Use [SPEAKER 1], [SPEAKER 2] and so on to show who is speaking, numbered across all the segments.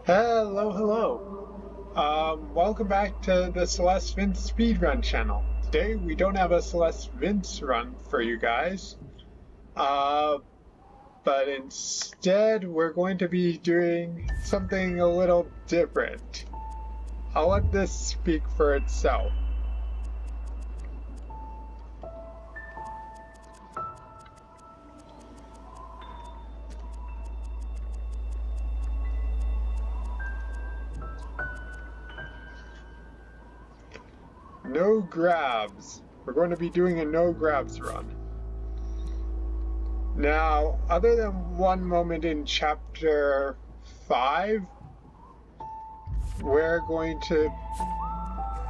[SPEAKER 1] Hello, hello. Welcome back to the Celeste Vince Speedrun channel. Today we don't have a Celeste Vince run for you guys, uh, but instead we're going to be doing something a little different. I'll let this speak for itself. No grabs. We're going to be doing a no grabs run. Now, other than one moment in chapter 5, we're going to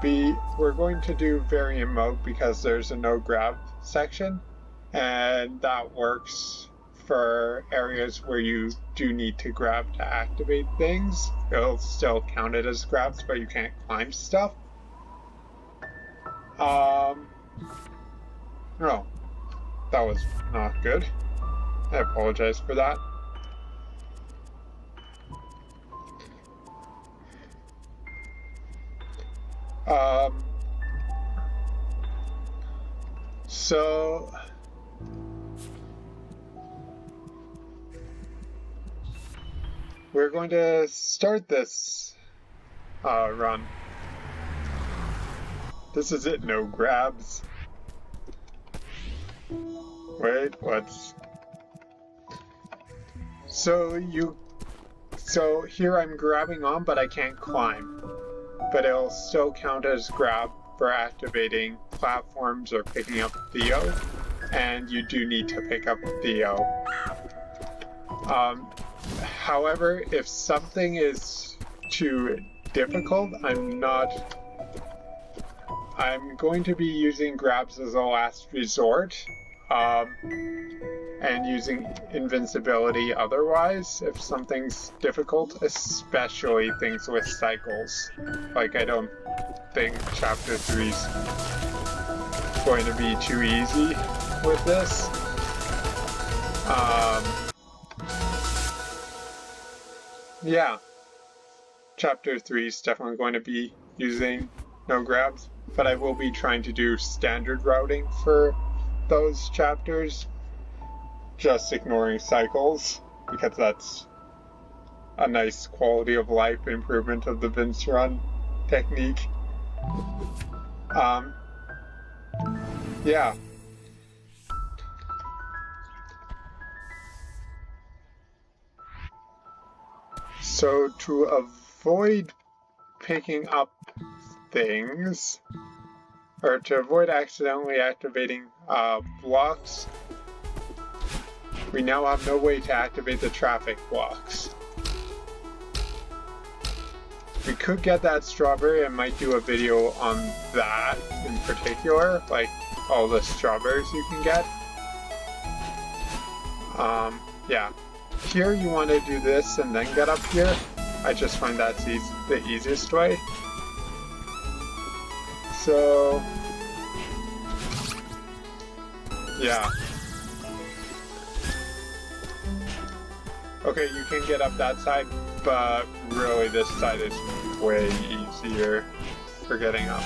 [SPEAKER 1] do variant mode because there's a no grab section, and that works for areas where you do need to grab to activate things. It'll still count it as grabs, but you can't climb stuff. No, that was not good. I apologize for that. So we're going to start this run. This is it, no grabs. Wait, what's... So here I'm grabbing on, but I can't climb. But it'll still count as grab for activating platforms or picking up Theo. And you do need to pick up Theo. However, if something is too difficult, I'm going to be using grabs as a last resort, and using invincibility otherwise if something's difficult, especially things with cycles. Like, I don't think chapter 3's going to be too easy with this. Yeah, chapter 3 is definitely going to be using no grabs, but I will be trying to do standard routing for those chapters, just ignoring cycles, because that's a nice quality of life improvement of the Vince run technique. Yeah. So to avoid picking up things, or to avoid accidentally activating blocks, we now have no way to activate the traffic blocks. We could get that strawberry. I might do a video on that in particular, like all the strawberries you can get. Yeah. Here you want to do this and then get up here. I just find that's the easiest way. So, yeah. Okay, you can get up that side, but really this side is way easier for getting up.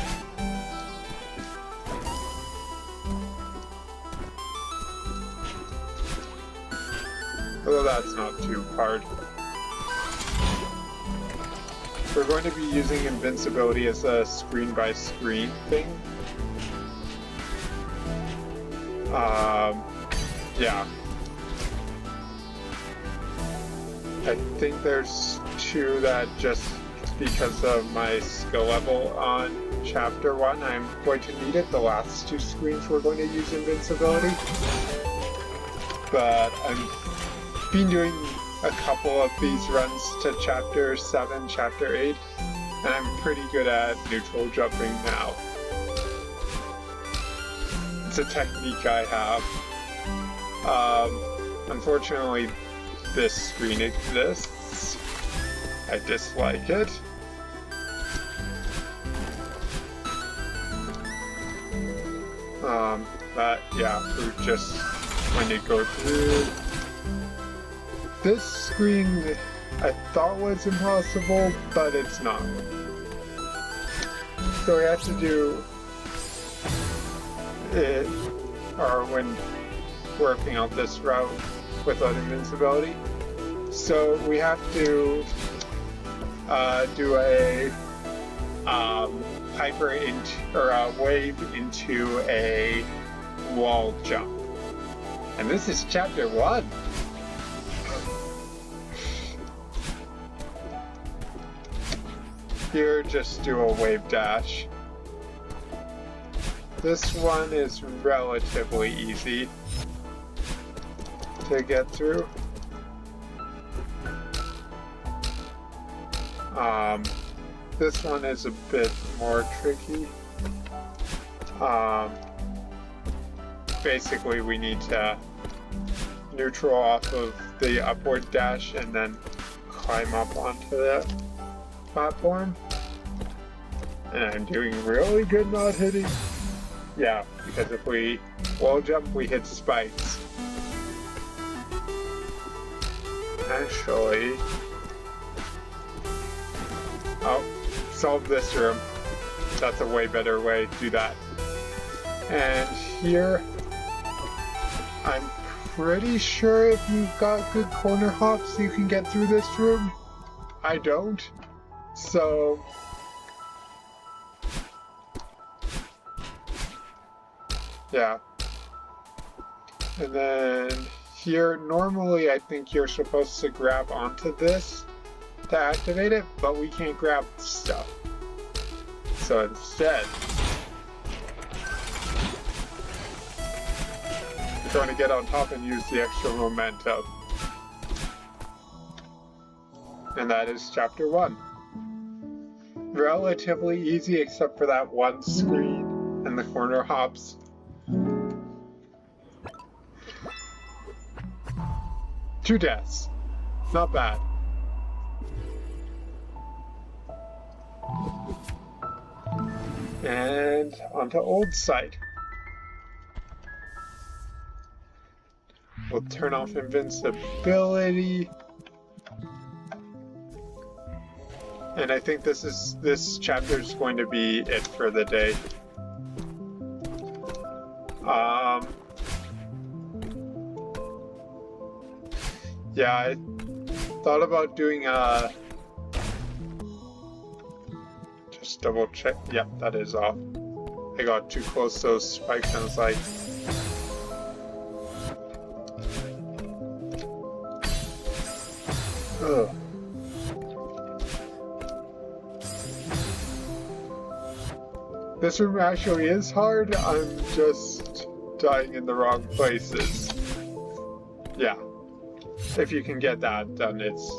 [SPEAKER 1] Although that's not too hard. We're going to be using invincibility as a screen-by-screen thing. Yeah. I think there's two that just because of my skill level on chapter 1, I'm going to need it. The last two screens we're going to use invincibility. But I'm been doing a couple of these runs to chapter 7, chapter 8, and I'm pretty good at neutral jumping now. It's a technique I have. Unfortunately, this screen exists. I dislike it. But yeah, we're just going to go through. This screen I thought was impossible, but it's not. So we have to do it, or when working out this route without invincibility. So we have to do a hyper or a wave into a wall jump, and this is chapter 1. Here, just do a wave dash. This one is relatively easy to get through. This one is a bit more tricky. Basically, we need to neutral off of the upward dash and then climb up onto the platform. And I'm doing really good not hitting. Yeah, because if we wall jump, we hit spikes. Actually, oh, solve this room. That's a way better way to do that. And here, I'm pretty sure if you've got good corner hops, you can get through this room. I don't. So, yeah. And then here, normally I think you're supposed to grab onto this to activate it, but we can't grab stuff. So instead, we're going to get on top and use the extra momentum. And that is chapter 1. Relatively easy except for that one screen and the corner hops. Two deaths. Not bad. And onto old site. We'll turn off invincibility. And I think this chapter is going to be it for the day. Yeah, I thought about doing a... Just double check. Yep, that is off. I got too close to those spikes and I was like... Ugh. This room actually is hard, I'm just dying in the wrong places. Yeah. If you can get that done, it's...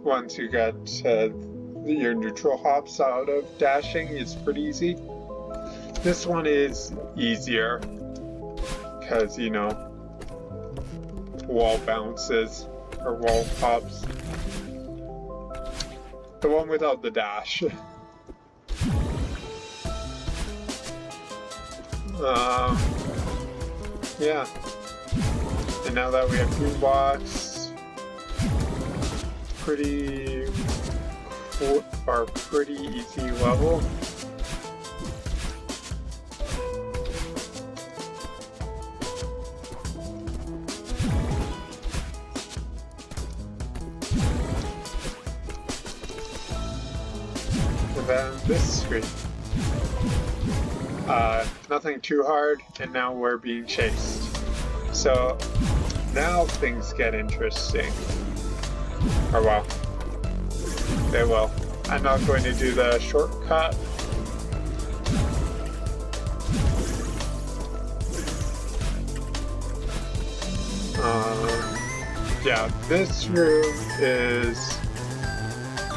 [SPEAKER 1] Once you get your neutral hops out of dashing, it's pretty easy. This one is easier, because, you know, wall bounces, or wall hops. The one without the dash. Yeah. And now that we have Boombox, pretty easy level. And then this screen. Nothing too hard, and now we're being chased. So now things get interesting. Or well, they will. I'm not going to do the shortcut. Yeah, this room is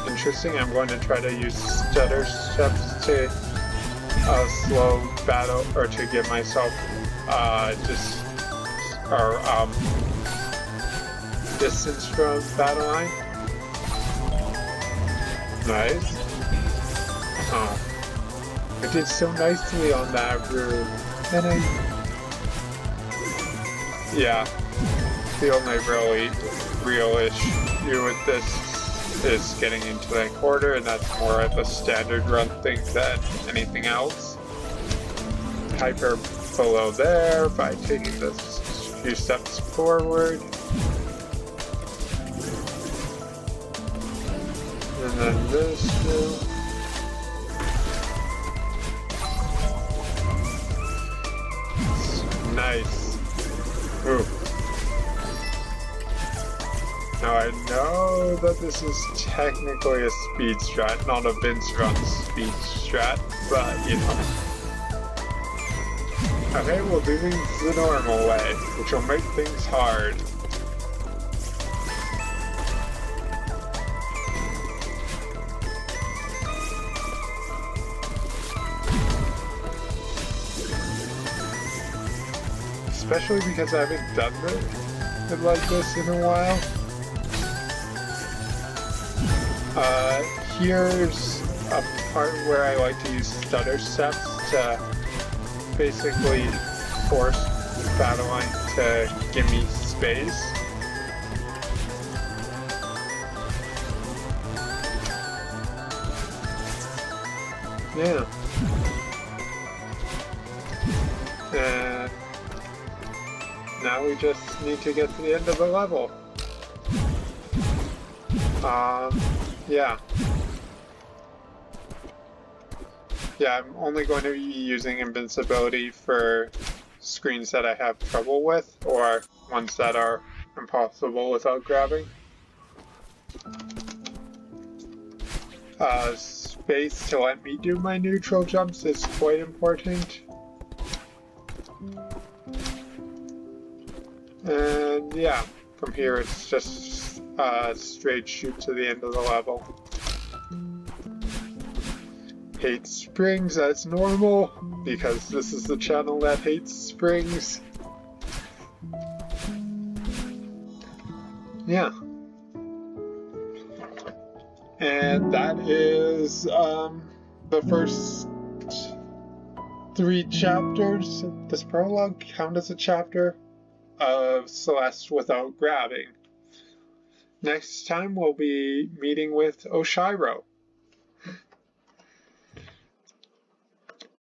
[SPEAKER 1] interesting. I'm going to try to use stutter steps to slow battle, or to give myself distance from battle line. Nice. Oh, I did so nicely on that room, and yeah, feel my really real-ish do with this is getting into like order, and that's more of a standard run thing than anything else. Hyper below there by taking this few steps forward. And then this too. Nice. Ooh. Now I know that this is technically a speed strat, not a Vince Run speed strat, but you know. Okay, we'll do things the normal way, which will make things hard. Especially because I haven't done it like this in a while. Here's a part where I like to use stutter steps to basically force Battleline to give me space. Yeah. And now we just need to get to the end of the level. Yeah. Yeah, I'm only going to be using invincibility for screens that I have trouble with, or ones that are impossible without grabbing. Space to let me do my neutral jumps is quite important. And yeah, from here it's just a straight shoot to the end of the level. Hate springs as normal, because this is the channel that hates springs. Yeah. And that is the first 3 chapters. Does prologue count as a chapter? Of Celeste without grabbing. Next time we'll be meeting with Oshiro.